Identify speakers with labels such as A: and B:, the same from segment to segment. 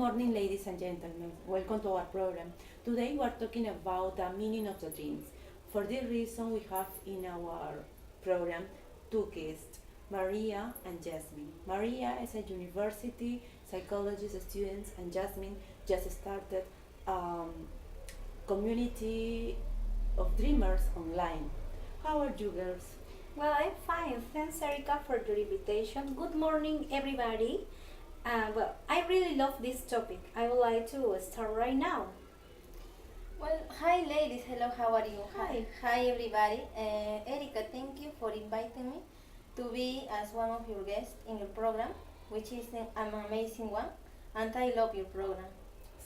A: morning, ladies and gentlemen. Welcome to our program. Today we are talking about the meaning of the dreams. For this reason, we have in our program two guests, Maria and Yesmin. Maria is a university psychologist student, and Yesmin just started community of dreamers online. How are you girls?
B: Well, I'm fine. Thanks, Erika, for your invitation. Good morning, everybody. I really love this topic. I would like to start right now.
C: Well, hi ladies, hello, how are you?
B: Hi.
C: Hi everybody. Erika, thank you for inviting me to be as one of your guests in your program, which is an amazing one, and I love your program.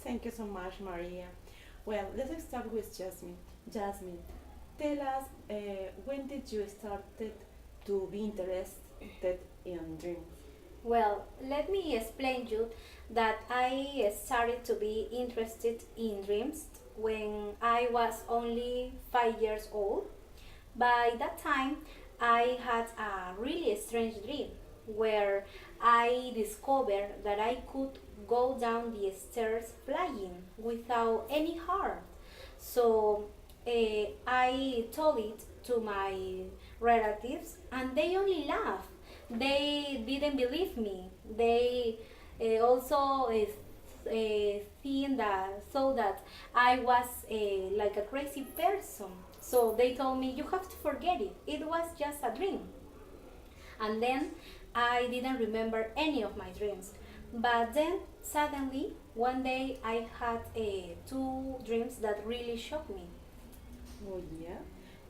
A: Thank you so much, Maria. Well, let's start with Jasmine. Jasmine, tell us when did you started to be interested in dreams?
B: Well, let me explain you that I started to be interested in dreams when I was only 5 years old. By that time, I had a really strange dream where I discovered that I could go down the stairs flying without any harm. So I told it to my relatives, and they only laughed. They didn't believe me. They also think that thought that I was like a crazy person. So they told me you have to forget it. It was just a dream. And then I didn't remember any of my dreams. But then suddenly one day I had two dreams that really shocked me.
A: Oh, yeah.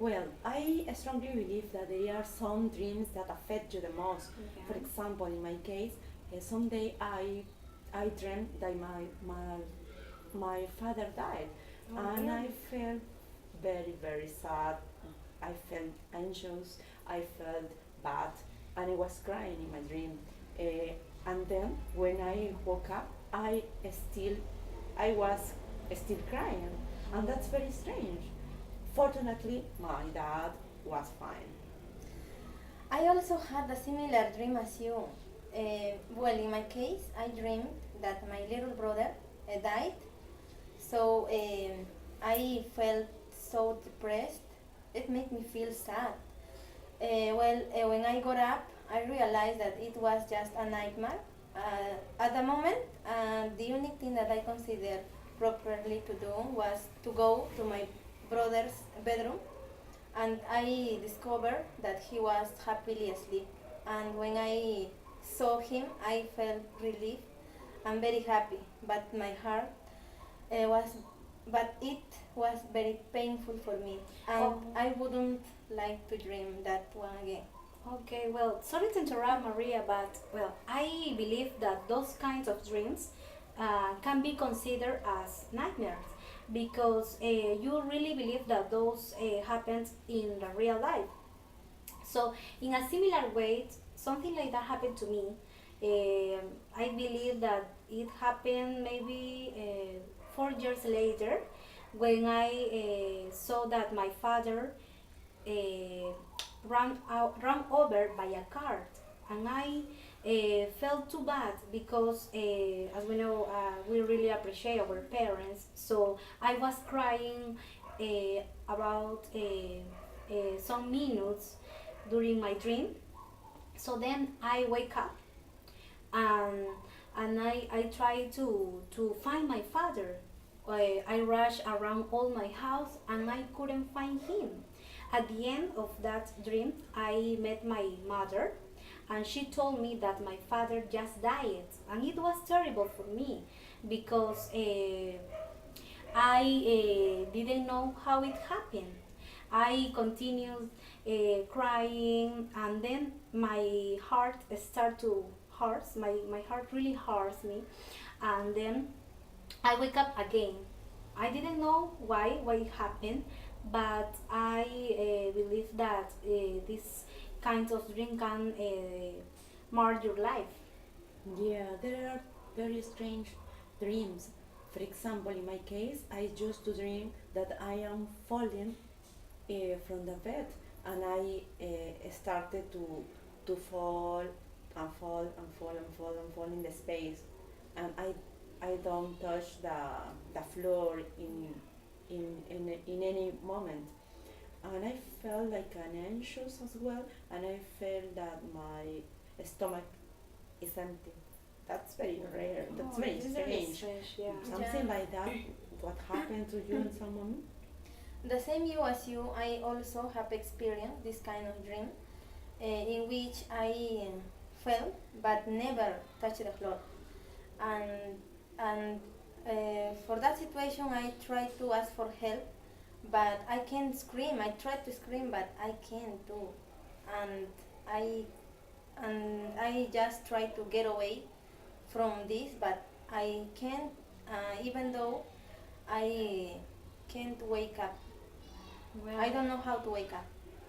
A: Well, I strongly believe that there are some dreams that affect you the most. For
B: Okay.
A: example, in my case, someday I dreamed that my father died,
B: Oh,
A: and I
B: really?
A: felt very sad. I felt anxious. I felt bad, and I was crying in my dream. And then when I woke up, still I was still crying, and that's very strange. Fortunately, my dad was fine.
C: I also had a similar dream as you. Well, in my case, I dreamed that my little brother died, so I felt so depressed. It made me feel sad. When I got up, I realized that it was just a nightmare. At the moment, the only thing that I considered properly to do was to go to my brother's bedroom, and I discovered that he was happily asleep. And when I saw him, I felt relief and very happy. But my heart was, but it was very painful for me, and
B: Oh,
C: I wouldn't like to dream that one again.
B: okay. Well, sorry to interrupt, Maria, but well, I believe that those kinds of dreams can be considered as nightmares because you really believe that those happens in the real life. So, in a similar way, something like that happened to me. I believe that it happened maybe 4 years later when I saw that my father uh, ran over by a car, and I felt too bad because, as we know, we really appreciate our parents. So I was crying about some minutes during my dream. So then I wake up, and I try to find my father. I rushed around all my house and I couldn't find him. At the end of that dream, I met my mother, and she told me that my father just died, and it was terrible for me because I didn't know how it happened. I continued crying, and then my heart started to hurt. My heart really hurts me, and then I wake up again. I didn't know why it happened, but I believe that this kind of dream can mar your life.
A: Yeah, there are very strange dreams. For example, in my case, I used to dream that I am falling from the bed, and I started to fall and fall and fall and fall and fall in the space, and I don't touch the floor in any moment. And I felt like an anxious as well, and I felt that my stomach is empty. That's very rare. That's
B: Oh,
A: very
B: it's very
A: strange.
B: strange, yeah.
A: Something
C: Yeah.
A: like that. What happened to you in some moment?
C: The same you as you, I also have experienced this kind of dream in which I fell but never touched the floor. And, and for that situation, I tried to ask for help, but I can't scream. I tried to scream, but I can't do. And I, I just try to get away from this, but I can't, even though I can't wake up. I
B: Well,
C: don't know how to wake up.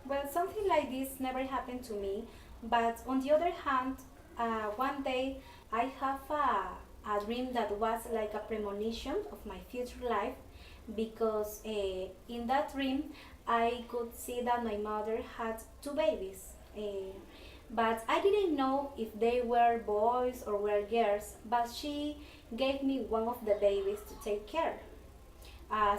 B: well, something like this never happened to me, but on the other hand, one day I have a dream that was like a premonition of my future life because in that dream I could see that my mother had two babies. But I didn't know if they were boys or were girls, but she gave me one of the babies to take care.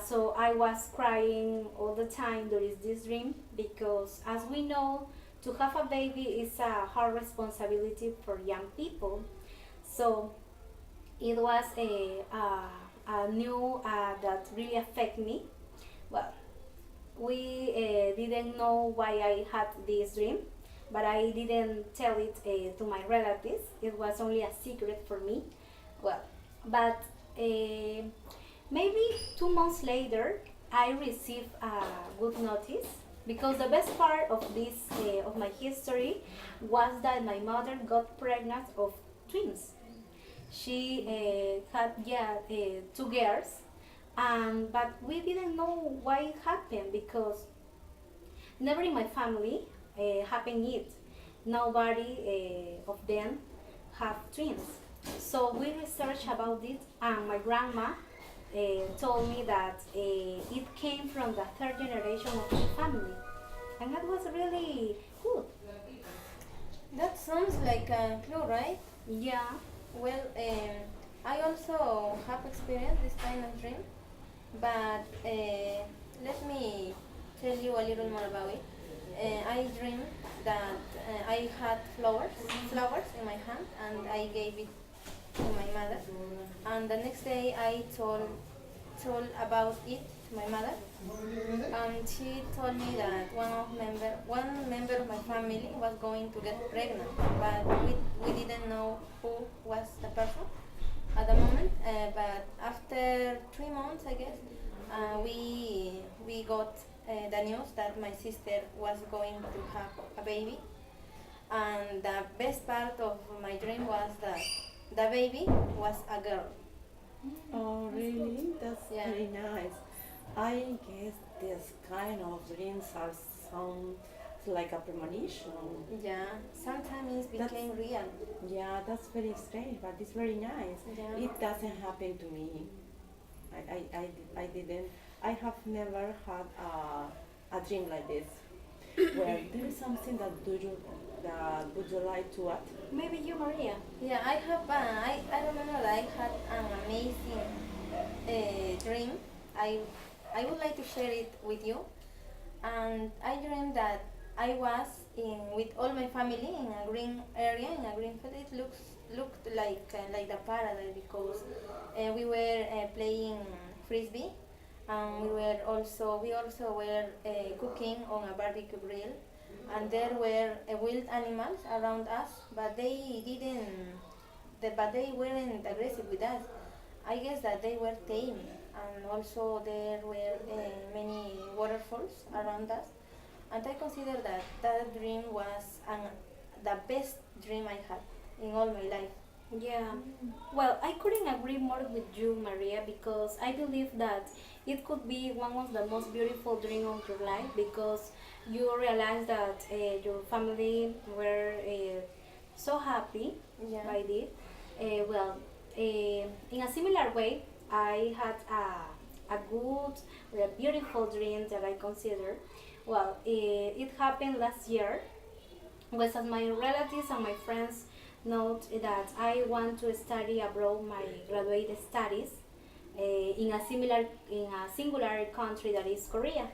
B: So I was crying all the time during this dream because, as we know, to have a baby is a hard responsibility for young people. So it was a new that really affect me. Well, we didn't know why I had this dream, but I didn't tell it to my relatives. It was only a secret for me. Well, but maybe 2 months later, I received a good notice because the best part of this of my history was that my mother got pregnant of twins. She had, yeah, two girls, but we didn't know why it happened because never in my family happened it. Nobody of them have twins. So we researched about it, and my grandma told me that it came from the third generation of the family, and that was really good.
C: That sounds like a clue, right?
B: Yeah.
C: Well, I also have experienced this kind of dream, but let me tell you a little more about it. I dreamed that I had flowers in my hand, and I gave it to my mother. And the next day, I told about it to my mother, and she told me that one member of my family was going to get pregnant, but we didn't know who was the person at the moment. But after 3 months, I guess, we got the news that my sister was going to have a baby, and the best part of my dream was that the baby was a girl.
A: Oh, really? That's
C: Yeah.
A: very nice. I guess this kind of dreams are some like a premonition.
C: Yeah, sometimes it
A: That's
C: became real.
A: yeah, that's very strange, but it's very nice.
C: Yeah.
A: It doesn't happen to me. I didn't. I have never had a dream like this. Well, there is something that would you like to add?
B: Maybe you, Maria.
C: Yeah, I remember that I had an amazing dream. I, I would like to share it with you. And I dreamed that I was with all my family in a green area, in a green field. It looked like the paradise because we were playing frisbee, and we also were cooking on a barbecue grill, and there were wild animals around us, but but they weren't aggressive with us. I guess that they were tame, and also there were many waterfalls around us. And I consider that that dream was the best dream I had in all my life.
B: Yeah. Well, I couldn't agree more with you, Maria, because I believe that it could be one of the most beautiful dreams of your life because you realize that your family were so happy
C: Yeah.
B: by it. Well, in a similar way, I had a good or a beautiful dream that I consider. Well, it happened last year was that my relatives and my friends note that I want to study abroad my graduate studies in a singular country that is Korea.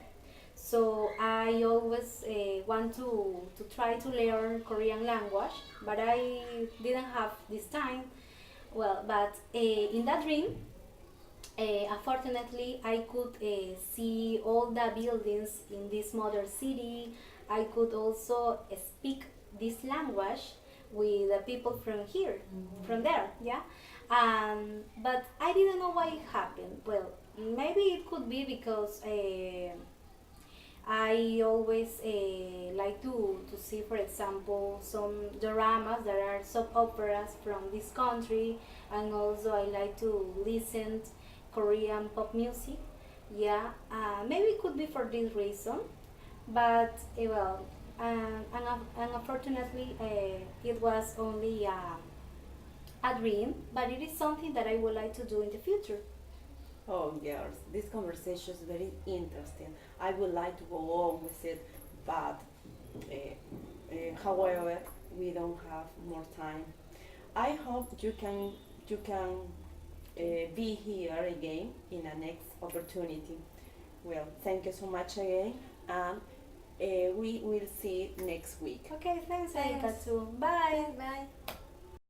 B: So I always want to try to learn Korean language, but I didn't have this time. Well, but in that dream, unfortunately, I could see all the buildings in this modern city. I could also speak this language with the people from here, from there, yeah. But I didn't know why it happened. Well, maybe it could be because I always like to see, for example, some dramas. There are soap operas from this country, and also I like to listen Korean pop music. Yeah, maybe it could be for this reason, but well, and unfortunately, it was only a dream. But it is something that I would like to do in the future.
A: Oh, girls, this conversation is very interesting. I would like to go on with it, but however, we don't have more time. I hope you can be here again in a next opportunity. Well, thank you so much again, and we will see next week.
B: Okay, thanks, Erika,
C: Thanks.
B: too. Bye.
C: Bye.